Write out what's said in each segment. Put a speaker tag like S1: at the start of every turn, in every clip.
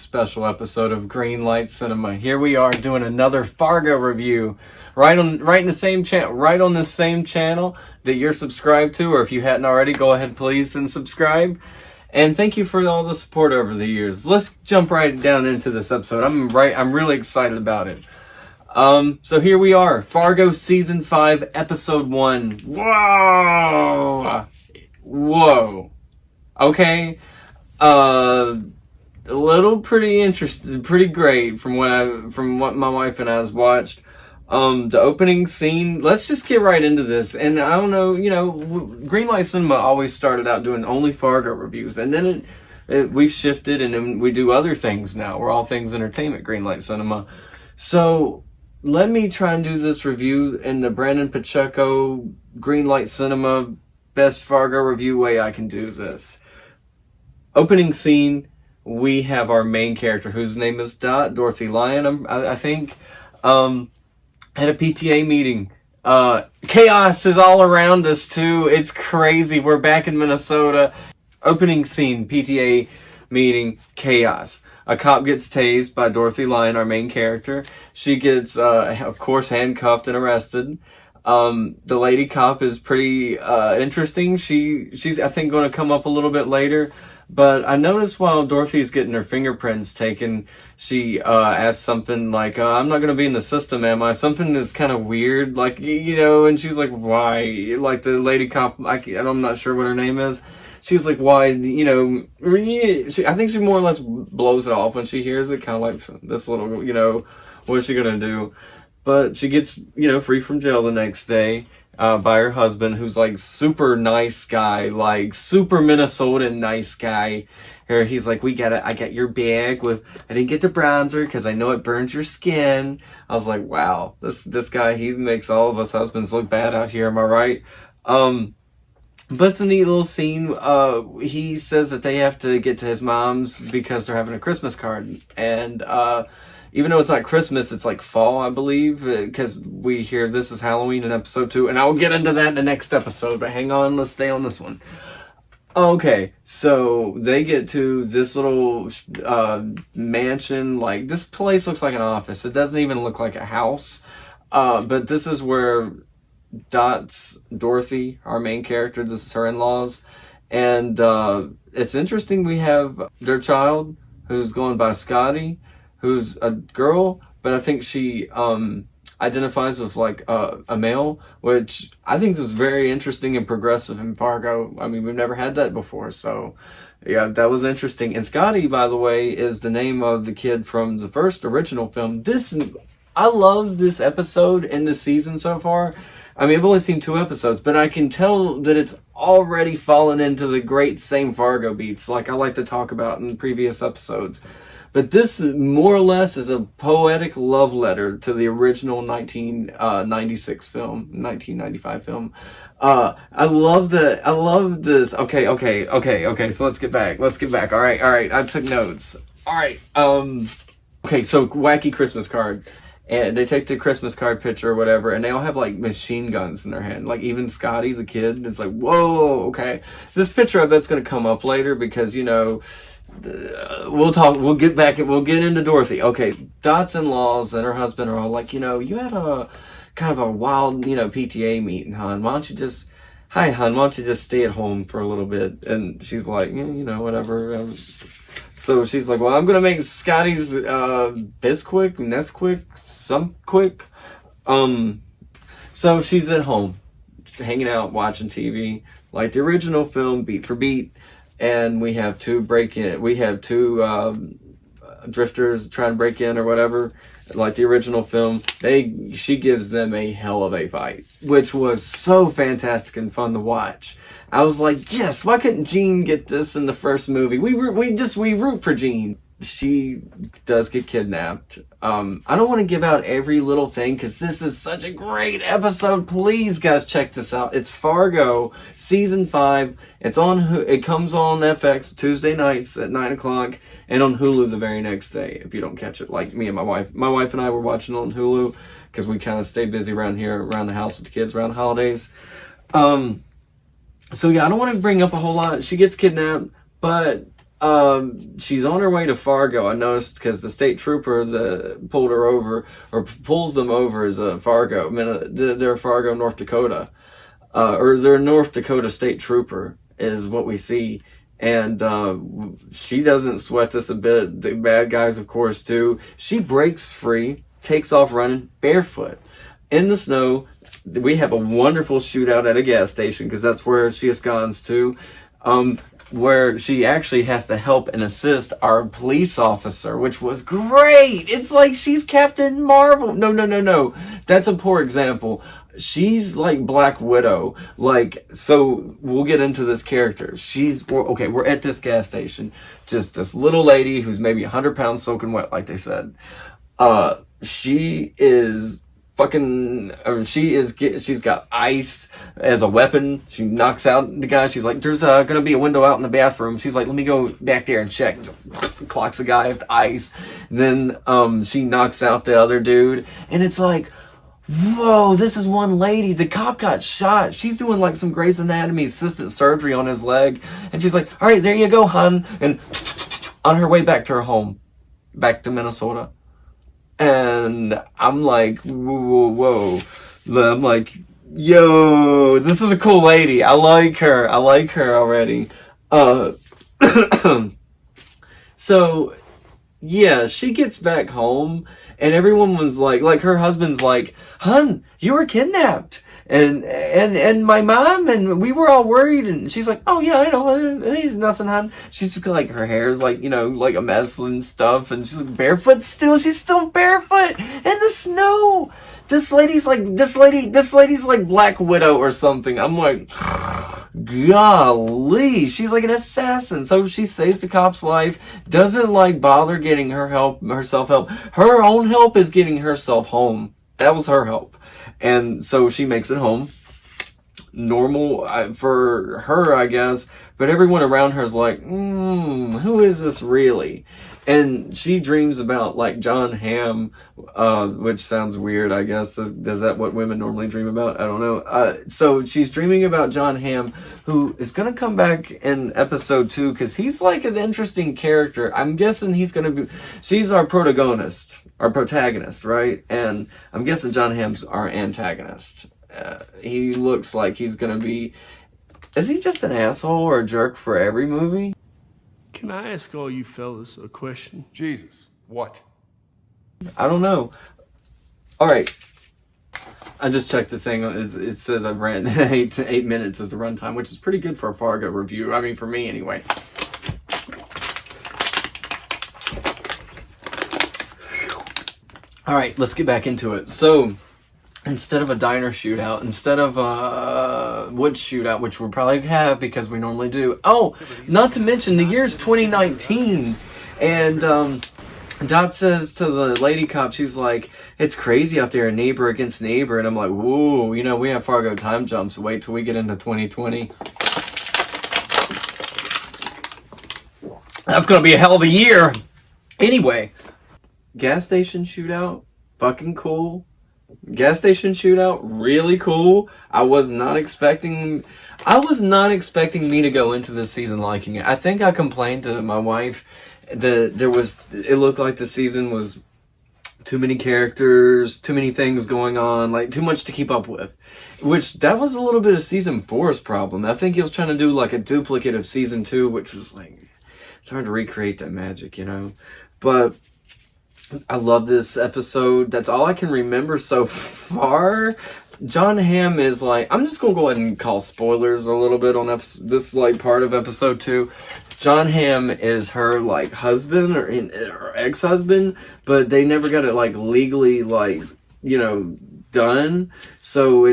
S1: special episode of Greenlight Cinema. Here we are doing another Fargo review, right on the same channel, right on the same channel that you're subscribed to. Or if you hadn't already, go ahead please and subscribe. And thank you for all the support over the years. Let's jump right down into this episode. I'm really excited about it. So here we are, Fargo season 5, episode 1. Whoa. Okay. A little pretty interesting, pretty great from what my wife and I has watched. The opening scene, let's just get right into this. And I don't know, Greenlight Cinema always started out doing only Fargo reviews, and then we've shifted and then we do other things now. We're all things entertainment, Greenlight Cinema. So let me try and do this review in the Brandon Pacheco Greenlight Cinema best Fargo review way I can do this. Opening scene, we have our main character, whose name is Dorothy Lyon, I think, at a PTA meeting. Chaos is all around us, too. It's crazy. We're back in Minnesota. Opening scene, PTA meeting, chaos. A cop gets tased by Dorothy Lyon, our main character. She gets, of course, handcuffed and arrested. The lady cop is pretty interesting. She's I think, going to come up a little bit later. But I noticed while Dorothy's getting her fingerprints taken, she asked something like, I'm not going to be in the system, am I? Something that's kind of weird, like, and she's like, why? Like, the lady cop, I'm not sure what her name is. She's like, why, I think she more or less blows it off when she hears it, kind of like this little, what's she going to do? But she gets, free from jail the next day. By her husband, who's like super nice guy, like super Minnesotan nice guy. He's like, I got your bag I didn't get the bronzer because I know it burns your skin. I was like, wow, this guy, he makes all of us husbands look bad out here, am I right? But it's a neat little scene. He says that they have to get to his mom's because they're having a Christmas card. And, even though it's not Christmas, it's like fall, I believe, because we hear this is Halloween in episode 2, and I will get into that in the next episode, but hang on, let's stay on this one. Okay, so they get to this little mansion. Like, this place looks like an office. It doesn't even look like a house, but this is where Dorothy, our main character, this is her in-laws, and it's interesting. We have their child, who's going by Scotty, who's a girl, but I think she identifies with like a male, which I think is very interesting and progressive in Fargo. I mean, we've never had that before, so yeah, that was interesting. And Scotty, by the way, is the name of the kid from the first original film. I love this episode in this season so far. I mean, I've only seen 2 episodes, but I can tell that it's already fallen into the great same Fargo beats, like I like to talk about in previous episodes. But this, more or less, is a poetic love letter to the original 1995 film. I love this. Okay. So let's get back. All right. I took notes. All right. Okay. So wacky Christmas card, and they take the Christmas card picture or whatever, and they all have like machine guns in their hand. Like even Scotty, the kid, it's like, whoa. Okay. This picture, I bet's gonna come up later because we'll get into Dorothy. Okay, Dot's in-laws and her husband are all like, you had a kind of a wild, PTA meeting, hon. Why don't you just stay at home for a little bit? And she's like, whatever. So she's like, well, I'm gonna make Scotty's Bisquick, Nesquik, some quick. So she's at home, hanging out, watching TV, like the original film, beat for beat. And we have two drifters trying to break in or whatever, like the original film. She gives them a hell of a fight, which was so fantastic and fun to watch. I was like, yes, why couldn't Jean get this in the first movie? We root for Jean. She does get kidnapped. I don't want to give out every little thing because this is such a great episode. Please, guys, check this out. It's Fargo season 5. It comes on FX Tuesday nights at 9:00 and on Hulu the very next day. If you don't catch it, like me and my wife and I were watching it on Hulu because we kind of stay busy around the house with the kids around the holidays. So yeah, I don't want to bring up a whole lot. She gets kidnapped, but she's on her way to Fargo. I noticed because the state trooper that pulled her over or pulls them over is a Fargo. I mean, they're Fargo, North Dakota, or they're North Dakota state trooper is what we see. And she doesn't sweat this a bit. The bad guys, of course, too. She breaks free, takes off running barefoot in the snow. We have a wonderful shootout at a gas station because that's where she escapes to. Where she actually has to help and assist our police officer, which was great. It's like she's Captain Marvel. No. That's a poor example. She's like Black Widow. Like, so we'll get into this character. We're at this gas station. Just this little lady who's maybe 100 pounds soaking wet, like they said. She is she's got ice as a weapon. She knocks out the guy. She's like, there's gonna be a window out in the bathroom. She's like, let me go back there and check. Clocks the guy with ice. Then she knocks out the other dude, and it's like, whoa, this is one lady. The cop got shot. She's doing like some Grey's Anatomy assistant surgery on his leg, and she's like, all right, there you go, hon. And on her way back to her home, back to Minnesota. And I'm like, whoa. I'm like, yo, this is a cool lady. I like her already. So, yeah, she gets back home, and everyone was like her husband's like, hun, you were kidnapped. And my mom and we were all worried, and she's like, oh yeah, I know, there's nothing, hon. She's just like, her hair's like, like a mess and stuff, and she's like barefoot still. She's still barefoot in the snow. This lady's like Black Widow or something. I'm like, golly, she's like an assassin. So she saves the cop's life, doesn't like bother getting herself help. Her own help is getting herself home. That was her help. And so she makes it home. Normal for her, I guess. But everyone around her is like, who is this really? And she dreams about like John Hamm, which sounds weird, I guess. Is that what women normally dream about? I don't know. So she's dreaming about John Hamm, who is going to come back in episode 2 because he's like an interesting character. I'm guessing she's our protagonist, right? And I'm guessing John Hamm's our antagonist. He looks like he's going to be... Is he just an asshole or a jerk for every movie?
S2: Can I ask all you fellas a question?
S3: Jesus, what?
S1: I don't know. All right. I just checked the thing. It says I've ran 8 minutes is the runtime, which is pretty good for a Fargo review. I mean, for me anyway. All right, let's get back into it. So, instead of a diner shootout, instead of a woods shootout, which we'll probably have because we normally do. Oh, not to mention the year's 2019, and Dot says to the lady cop, she's like, it's crazy out there, neighbor against neighbor, and I'm like, whoa, we have Fargo time jumps. Wait till we get into 2020. That's gonna be a hell of a year. Anyway, gas station shootout, fucking cool. Gas station shootout, really cool. I was not expecting me to go into this season liking it. I think I complained to my wife that it looked like the season was too many characters, too many things going on, like too much to keep up with. Which, that was a little bit of season 4's problem. I think he was trying to do like a duplicate of season 2, which is like, it's hard to recreate that magic, But I love this episode. That's all I can remember so far. John Hamm is like, I'm just going to go ahead and call spoilers a little bit on this like part of episode 2. John Hamm is her like husband or ex-husband, but they never got it like legally like, done. So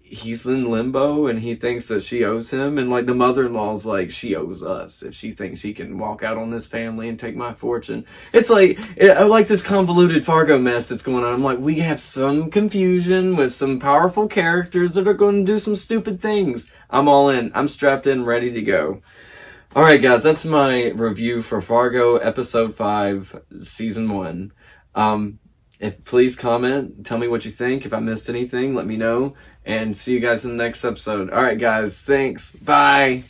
S1: he's in limbo and he thinks that she owes him, and like the mother-in-law's like, she owes us if she thinks she can walk out on this family and take my fortune. It's like, I like this convoluted Fargo mess that's going on. I'm like, we have some confusion with some powerful characters that are going to do some stupid things. I'm all in. I'm strapped in, ready to go. Alright guys, that's my review for Fargo episode 5 season 1. Please comment, tell me what you think. If I missed anything, let me know. And see you guys in the next episode. Alright guys, thanks. Bye.